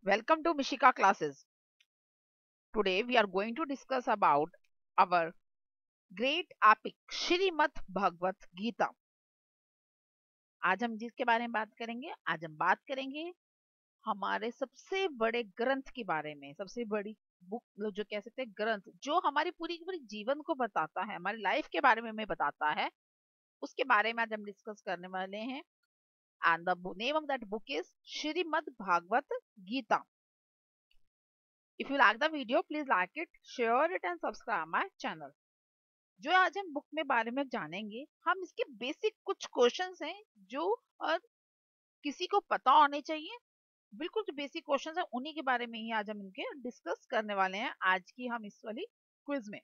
Welcome to Mishika classes. Today we are going to discuss about our great epic Shrimad Bhagavad Gita. आज हम जिसके बारे में बात करेंगे, आज हम बात करेंगे हमारे सबसे बड़े ग्रंथ के बारे में, सबसे बड़ी बुक जो कह सकते हैं ग्रंथ, जो हमारी पूरी की पूरी जीवन को बताता है, हमारी लाइफ के बारे में हमें बताता है, उसके बारे में आज हम डिस्कस करने वाले हैं. And the name of that book is Shrimad Bhagavad Gita. If you like the video, please like it, share it and subscribe my channel. जो आज हम बुक में बारे में जानेंगे, हम इसके बेसिक कुछ क्वेश्चंस हैं जो और किसी को पता होने चाहिए. बिल्कुल जो बेसिक क्वेश्चंस हैं उन्हीं के बारे में ही आज हम इनके डिस्कस करने वाले हैं आज की हम इस वाली क्विज में.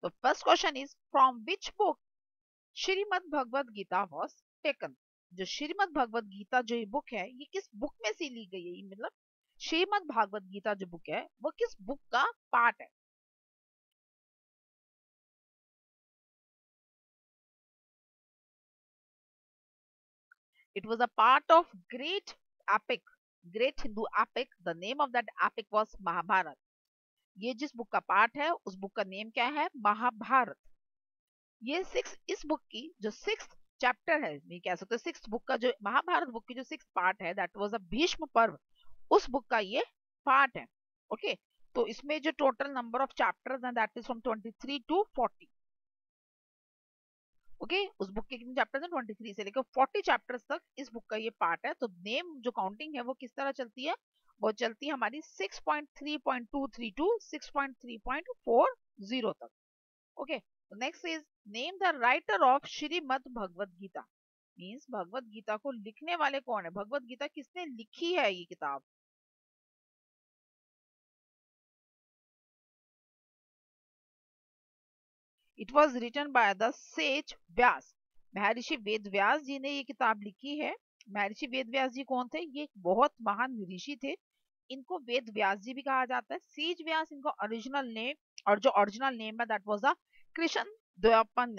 तो first question is from which book Shrimad Bhagavad Gita was taken. जो श्रीमद् भगवद गीता जो ये बुक है, ये किस बुक में से ली गई है? मतलब श्रीमद् भागवत गीता जो बुक है वो किस बुक का पार्ट है? It was a part of great epic, great Hindu epic. The name of that epic was Mahabharat. ये जिस बुक का पार्ट है उस बुक का नेम क्या है? महाभारत. ये इस बुक की जो 6th चैप्टर है, नहीं कह सकते 6th बुक का जो महाभारत बुक की जो 6th पार्ट है, दैट वाज अ भीष्म पर्व, उस बुक का ये पार्ट है. ओके, तो इसमें जो टोटल नंबर ऑफ चैप्टर्स हैं that is from 23 to 40. Okay, उस बुक के कितने चैप्टर्स हैं? 23 से लेकर 40 चैप्टर्स तक इस बुक का ये पार्ट है. तो नेम जो काउंटिंग है वो किस तरह चलती है? वो चलती है हमारी 6.3.23 टू 6.3.40 तक. Okay, next is name the writer of Shrimad Bhagavad Gita. Means Bhagavad Gita को लिखने वाले कौन है? भगवद गीता किसने लिखी है ये किताब? It was written by the sage Vyas. Maharshi Ved व्यास जी ने ये किताब लिखी है. महर्षि वेद व्यास जी कौन थे? ये एक बहुत महान ऋषि थे. इनको वेद व्यास जी भी कहा जाता है. सेज व्यास इनको ओरिजिनल नेम, और जो ओरिजिनल नेम है that was the Krishna Dwaipayan.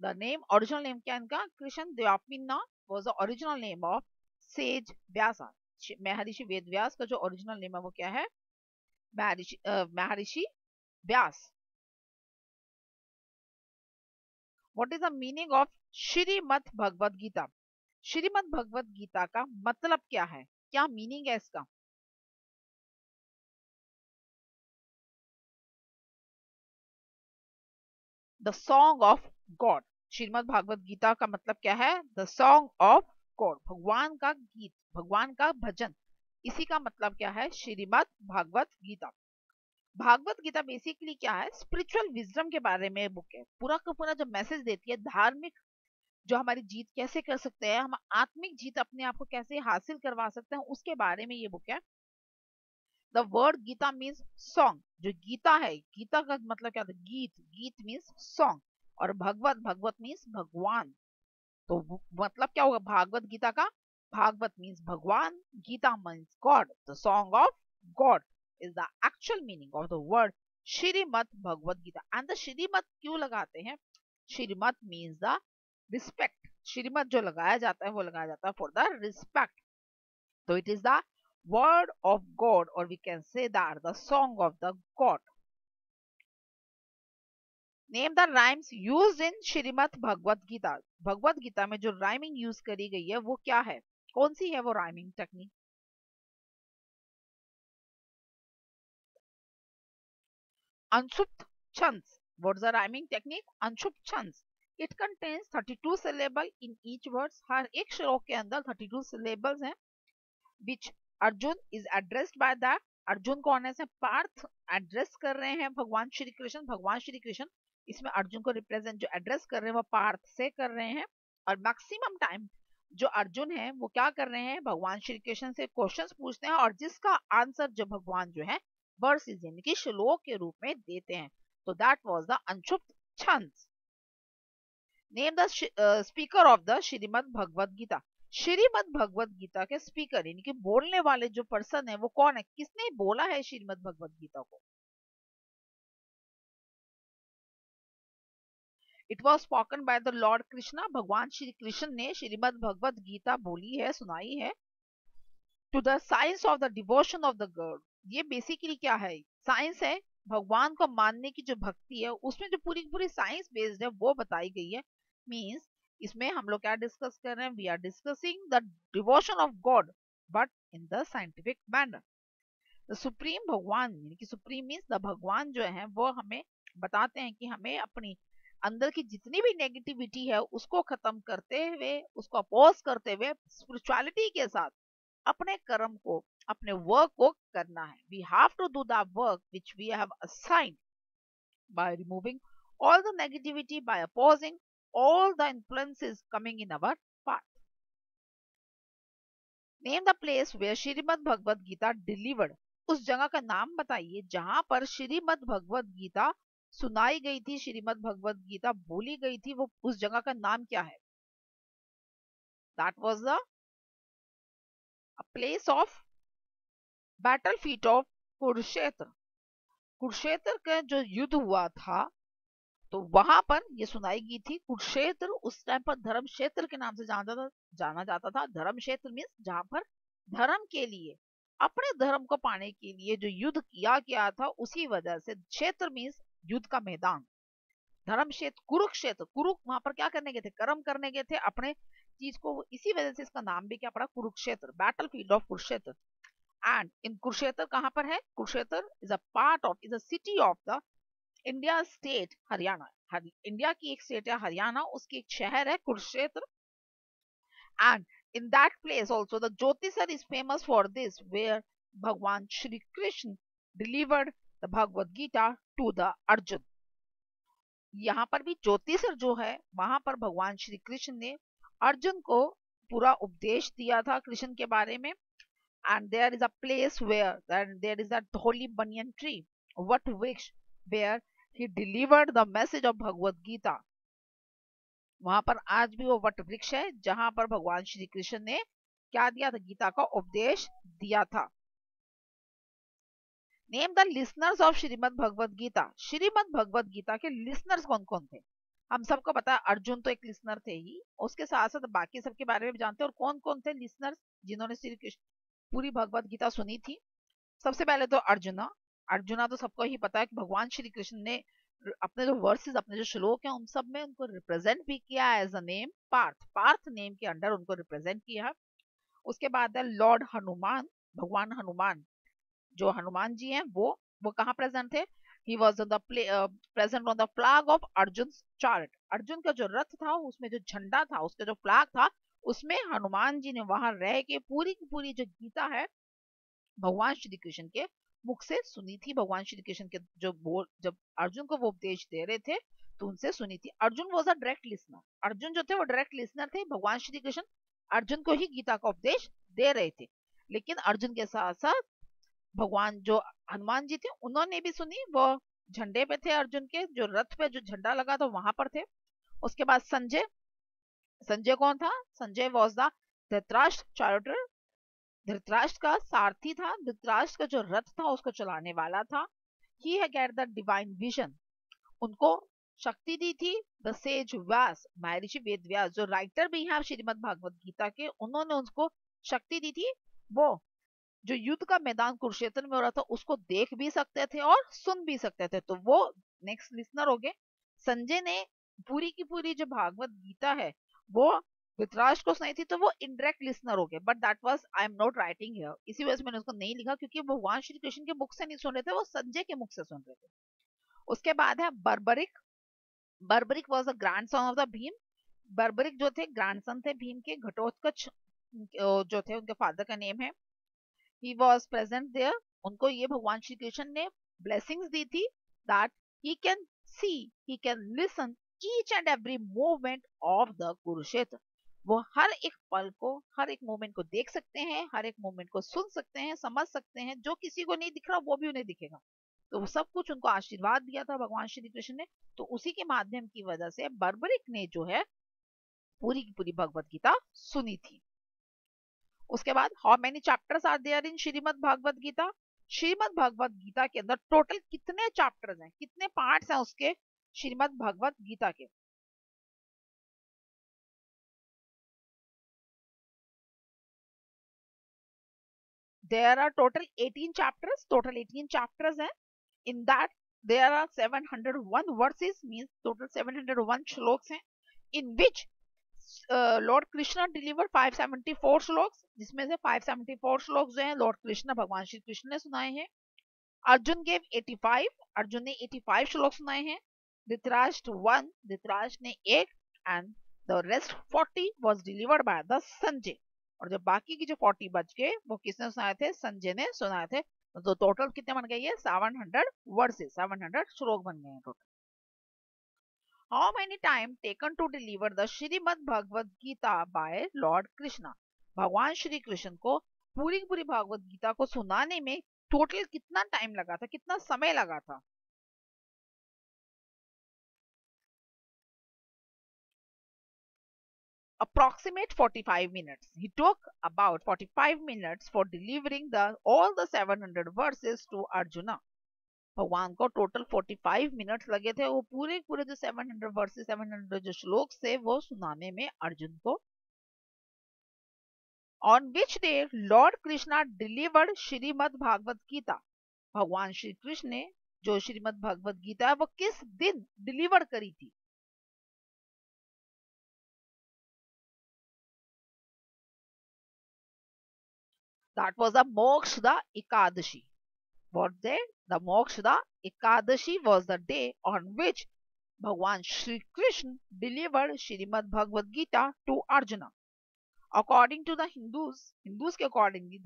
The name, original name क्या इनका? Krishna Dwaipayan was the original name of sage Vyas. Maharshi Ved व्यास का जो ओरिजिनल नेम है वो क्या है? महर्षि व्यास. What is the meaning of Shrimad Bhagavad Gita? Shrimad Bhagavad Gita का मतलब क्या है? क्या मीनिंग है इसका? The song of God. Shrimad Bhagavat Gita का मतलब क्या है? द सॉन्ग ऑफ गॉड, भगवान का गीत, भगवान का भजन. इसी का मतलब क्या है? श्रीमद् भागवत गीता. भागवत गीता बेसिकली क्या है? स्पिरिचुअल विजडम के बारे में बुक है. पूरा का पूरा जो मैसेज देती है, धार्मिक जो हमारी जीत कैसे कर सकते हैं, हम आत्मिक जीत अपने आप को कैसे हासिल करवा सकते हैं, उसके बारे में ये बुक है. The word Gita means song. जो गीता है, गीता का मतलब क्या होता है? गीत. गीत मीन्स सॉन्ग. और भगवत, भगवत मीन्स भगवान. तो मतलब क्या होगा भागवत गीता का? Bhagavat means Bhagwan, Gita means God. The song of God is the actual meaning of the word Shrimad Bhagavat Gita. And the Shrimad क्यों लगाते हैं? Shrimad means the respect. Shrimad जो लगाया जाता है वो लगाया जाता है फॉर द रिस्पेक्ट. तो it is the word of God, or we can say that the song of the God. Name the rhymes used in Shrimad Bhagavad Gita. Bhagavad Gita में जो राइमिंग यूज करी गई है वो क्या है? कौन सी है वो rhyming technique? Anshupt chants. What's the rhyming technique? Anshupt chants. It contains 32 syllable in each words. हर एक श्लोक के अंदर 32 syllables हैं. Which Arjun is addressed by the. Arjun कौन है? पार्थ एड्रेस कर रहे हैं भगवान श्री कृष्ण. भगवान श्री कृष्ण इसमें अर्जुन को रिप्रेजेंट जो एड्रेस कर रहे हैं वो पार्थ से कर रहे हैं. और मैक्सिमम टाइम जो अर्जुन है वो क्या कर रहे हैं? भगवान श्री कृष्ण से क्वेश्चंस पूछते हैं और जिसका आंसर जो भगवान जो है वर्सेस यानी कि श्लोक के रूप में देते हैं. तो दैट वाज द अंशुप्त छंद. Name the speaker of the Shrimad Bhagavad Gita. Shrimad Bhagavad Gita के स्पीकर यानी कि बोलने वाले जो पर्सन है वो कौन है? किसने बोला है श्रीमद् भगवद गीता को? It was spoken by the Lord Krishna. भगवान श्री कृष्ण ने श्रीमद् भगवद गीता बोली है, सुनाई है. To the science of the devotion of the God. ये बेसिकली क्या है, साइंस है, भगवान को मानने की जो भक्ति है उसमें जो पूरी पूरी साइंस बेस्ड है वो बताई गई है। मींस इसमें हम लोग क्या डिस्कस कर रहे हैं, we are discussing the devotion of God but in the scientific manner. The supreme Bhagwan यानी कि सुप्रीम मीन्स द भगवान जो है वो हमें बताते हैं कि हमें अपनी अंदर की जितनी भी नेगेटिविटी है उसको खत्म करते हुए, उसको अपोज करते हुए स्पिरिचुअलिटी के साथ अपने कर्म को, अपने वर्क को करना है। We have to do the work which we have assigned by removing all the negativity, by opposing all the influences coming in our path. Name the place where Shrimad Bhagavad Gita delivered. उस जगह का नाम बताइए जहां पर श्रीमद् भगवद गीता सुनाई गई थी, श्रीमद् भगवद गीता बोली गई थी, वो उस जगह का नाम क्या है? That was the place of battlefield of Kurukshetra. Kurukshetra का जो युद्ध हुआ था तो वहां पर ये सुनाई गई थी। कुरुक्षेत्र उस टाइम पर धर्म क्षेत्र के नाम से जाना जाता था। धर्म क्षेत्र मीन्स जहां पर धर्म के लिए, अपने धर्म को पाने के लिए जो युद्ध किया गया था, उसी वजह से क्षेत्र मीन्स युद्ध का मैदान। धर्म क्षेत्र कुरुक्षेत्र, कुरु वहां पर क्या करने गए थे, कर्म करने गए थे अपने चीज को, इसी वजह से इसका नाम भी क्या पड़ा, Kurukshetra, battle field of Kurukshetra. And in Kurukshetra कहां पर है? Kurukshetra is a part of, is a city of the India state Haryana. India की एक स्टेट है हरियाणा, उसकी एक शहर है Kurukshetra. And in that place also the Jyotisar is famous for this, where Bhagwan Shri Krishna delivered the Bhagavad Gita to the Arjun. यहाँ पर भी ज्योतिषर जो है, वहां पर भगवान श्री कृष्ण ने अर्जुन को पूरा उपदेश दिया था कृष्ण के बारे में। And there is a place where there is that holy banyan tree, vat vriksha, where he delivered the message of Bhagavad Gita. वहां पर आज भी वो वट वृक्ष है जहां पर भगवान श्री कृष्ण ने क्या दिया था, गीता का उपदेश दिया था। Name the listeners of Shrimad Bhagavad Gita. Shrimad Bhagavad Gita के लिसनर्स कौन कौन थे? हम सबको पता है अर्जुन तो एक लिसनर थे ही, उसके साथ साथ बाकी सबके बारे में भी जानते हैं। और कौन कौन थे लिसनर्स जिन्होंने श्री कृष्ण पूरी भगवद गीता सुनी थी? सबसे पहले तो अर्जुना। अर्जुना तो सबको ही पता है कि भगवान श्री कृष्ण ने अपने जो वर्सेस, अपने जो श्लोक हैं उन सब में उनको रिप्रेजेंट भी किया as a name Partha, Partha name के अंडर उनको रिप्रेजेंट किया। उसके बाद है लॉर्ड हनुमान, भगवान हनुमान, जो हनुमान जी हैं वो कहाँ प्रेजेंट थे? He was the present on the flag of Arjun chart. Arjun का जो रथ था उसमें जो झंडा था, उसका जो फ्लैग था, उसमें हनुमान जी ने वहां रह के पूरी की पूरी जो गीता है भगवान श्री कृष्ण के मुख से सुनी थी। भगवान श्री कृष्ण के जब अर्जुन को वो उपदेश दे रहे थे तो उनसे सुनी थी। Arjun was a direct listener, Arjun जो थे वो डायरेक्ट लिसनर थे। भगवान श्री कृष्ण अर्जुन को ही गीता का उपदेश दे रहे थे, लेकिन अर्जुन के साथ साथ भगवान जो हनुमान जी थे उन्होंने भी सुनी। वो झंडे पे थे, अर्जुन के जो रथ पे जो झंडा लगा था वहां पर थे। उसके बाद संजय, संजय कौन था? संजय वॉज द धृतराष्ट्र चारोटर, धृतराष्ट्र का सारथी था, धृतराष्ट्र का जो रथ था उसको चलाने वाला था। He had get the divine vision, उनको शक्ति दी थी द सेज व्यास, महर्षि वेद व्यास जो राइटर भी हैं श्रीमद् भागवत गीता के, उन्होंने उसको शक्ति दी थी। वो जो युद्ध का मैदान कुरुक्षेत्र में हो रहा था उसको देख भी सकते थे और सुन भी सकते थे, तो वो नेक्स्ट लिसनर हो गए। संजय ने पूरी की पूरी जो भागवत गीता है वो धृतराष्ट्र को सुनाई थी, तो वो इनडायरेक्ट लिसनर हो गए। But that was I am not writing here, इसी वजह से मैंने उसको नहीं लिखा, क्योंकि भगवान श्री कृष्ण के मुख से नहीं सुन रहे थे, वो संजय के मुख से सुन रहे थे। उसके बाद है Barbarik. Barbarik was a grand son of the Bhim. Barbarik जो थे ग्रैंडसन थे भीम के। घटोत्कच जो थे उनके फादर का नेम है। ही वॉज प्रेजेंट देयर, उनको ये भगवान श्री कृष्ण ने ब्लेसिंग्स दी थी that he can see, he can listen each and every movement of the Kurukshetra. वो हर एक पल को, हर एक मोमेंट को देख सकते हैं, हर एक मोमेंट को सुन सकते हैं, समझ सकते हैं। जो किसी को नहीं दिख रहा वो भी उन्हें दिखेगा। तो वो सब कुछ उनको आशीर्वाद दिया था भगवान श्री कृष्ण ने, तो उसी के माध्यम की वजह से बर्बरिक ने जो है पूरी की पूरी भगवत गीता सुनी थी। उसके बाद how many chapters are there in Shrimad Bhagavat Gita? Shrimad Bhagavat Gita के अंदर टोटल कितने चैप्टर्स हैं, कितने पार्ट्स हैं उसके श्रीमद् भागवत गीता के? there are total 18 chapters. Total 18 chapters हैं. In that there are 701 verses, means total 701 shloks हैं, in which Lord Krishna delivered 574 shlokas, जिसमें से 574 श्लोक्स जो हैं लॉर्ड कृष्ण, भगवान श्री कृष्ण ने सुनाए हैं. अर्जुन गेव 85, अर्जुन ने 85 श्लोक सुनाए हैं. धृतराष्ट्र 1, धृतराष्ट्र ने 8, and the rest 40 was delivered by the Sanjay. और जो बाकी की जो 40 बच गए वो किसने सुनाए थे? संजय ने सुनाए थे. तो टोटल कितने बन गए? ये 700 वर्सेस, 700 श्लोक बन गए हैं total. How many time taken to deliver the Shrimad Bhagavad Gita by Lord Krishna? भगवान श्री कृष्ण को पूरी की पूरी भागवत गीता को सुनाने में टोटल कितना टाइम लगा था, कितना समय लगा था? Approximate 45 minutes. He took about 45 minutes for delivering all the 700 verses to Arjuna. भगवान को टोटल 45 मिनट्स लगे थे वो पूरे पूरे जो 700 वर्सेस, 700 जो श्लोक थे वो सुनाने में अर्जुन को. On which day Lord Krishna delivered Shrimad Bhagavat Gita? भगवान श्री कृष्ण ने जो श्रीमद् भागवत गीता है वो किस दिन डिलीवर करी थी? That was the Moksha Ekadashi. What day? The Moksha Ekadashi was the day on which Bhagwan Shri Krishna delivered Shrimad Bhagavad Gita to Arjuna. According to the Hindus के accordingly,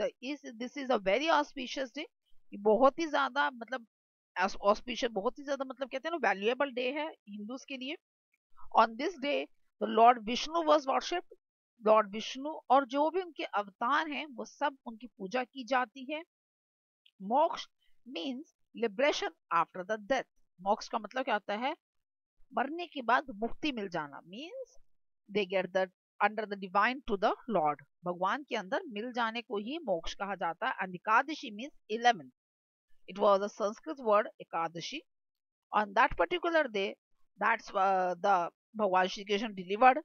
this is a very auspicious day. ये बहुत ही ज़्यादा मतलब auspicious, बहुत ही ज़्यादा मतलब कहते हैं ना valuable day है Hindus के लिए. On this day, the Lord Vishnu was worshipped. Lord Vishnu और जो भी उनके अवतार हैं वो सब उनकी पूजा की जाती है. मोक्ष means liberation after the death. मोक्ष का मतलब क्या होता है? मरने के बाद मुक्ति मिल जाना. Means they get the under the divine to the lord. भगवान के अंदर मिल जाने को ही मोक्ष कहा जाता है. And Ekadashi means 11. It was a Sanskrit word Ekadashi. On that particular day, that's the Bhagwan Shri Krishna delivered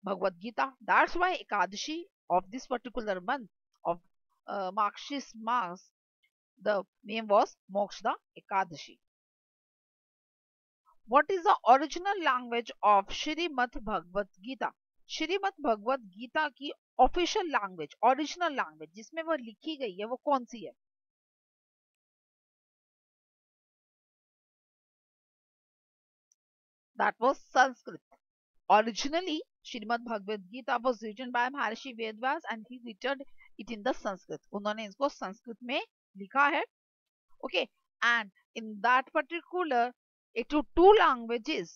Bhagavad Gita. That's why Ekadashi of this particular month of Marxist Mass, the name was Moksha Ekadashi. What is the original language of Shrimad Bhagavad Gita? Shrimad Bhagavad Gita की official language, original language जिसमें वो लिखी गई है वो कौन सी है? That was Sanskrit. Originally, Shrimad Bhagavad Gita was written by Maharishi Vedvas and he written it in the Sanskrit. उन्होंने इसको संस्कृत में लिखा है. Okay, and in that particular 82 languages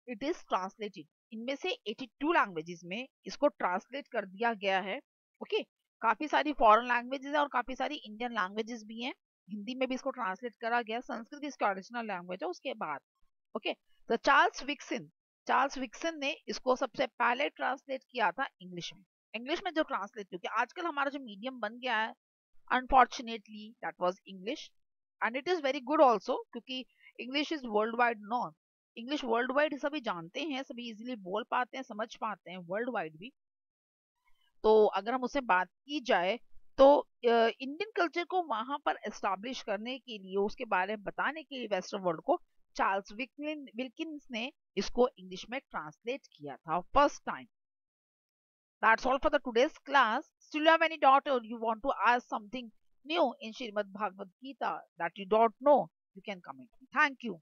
it is translated. इनमें से 82 languages में इसको translate कर दिया गया है. Okay, काफी सारी foreign languages है और काफी सारी Indian languages भी हैं. हिंदी में भी इसको translate करा गया. संस्कृत इसका original language है. उसके बाद okay, तो चार्ल्स विक्सन ने इसको सबसे पहले ट्रांसलेट किया था इंग्लिश में. इंग्लिश में जो ट्रांसलेट, क्योंकि आजकल हमारा जो मीडियम बन गया है unfortunately that was English. And it is very good also क्योंकि English is world wide known. English world wide सभी जानते हैं, सभी इजीली बोल पाते हैं, समझ पाते हैं वर्ल्ड वाइड भी. तो अगर हम उससे बात की जाए तो इंडियन कल्चर को वहां पर एस्टैब्लिश करने के लिए, उसके बारे में बताने के लिए वेस्टर्न वर्ल्ड को चार्ल्स विल्किंस ने इसको इंग्लिश में ट्रांसलेट किया था first time. That's all for the today's class. Still you have any doubt or you want to ask something new in Shrimad Bhagavad Gita that you don't know, you can comment. Thank you.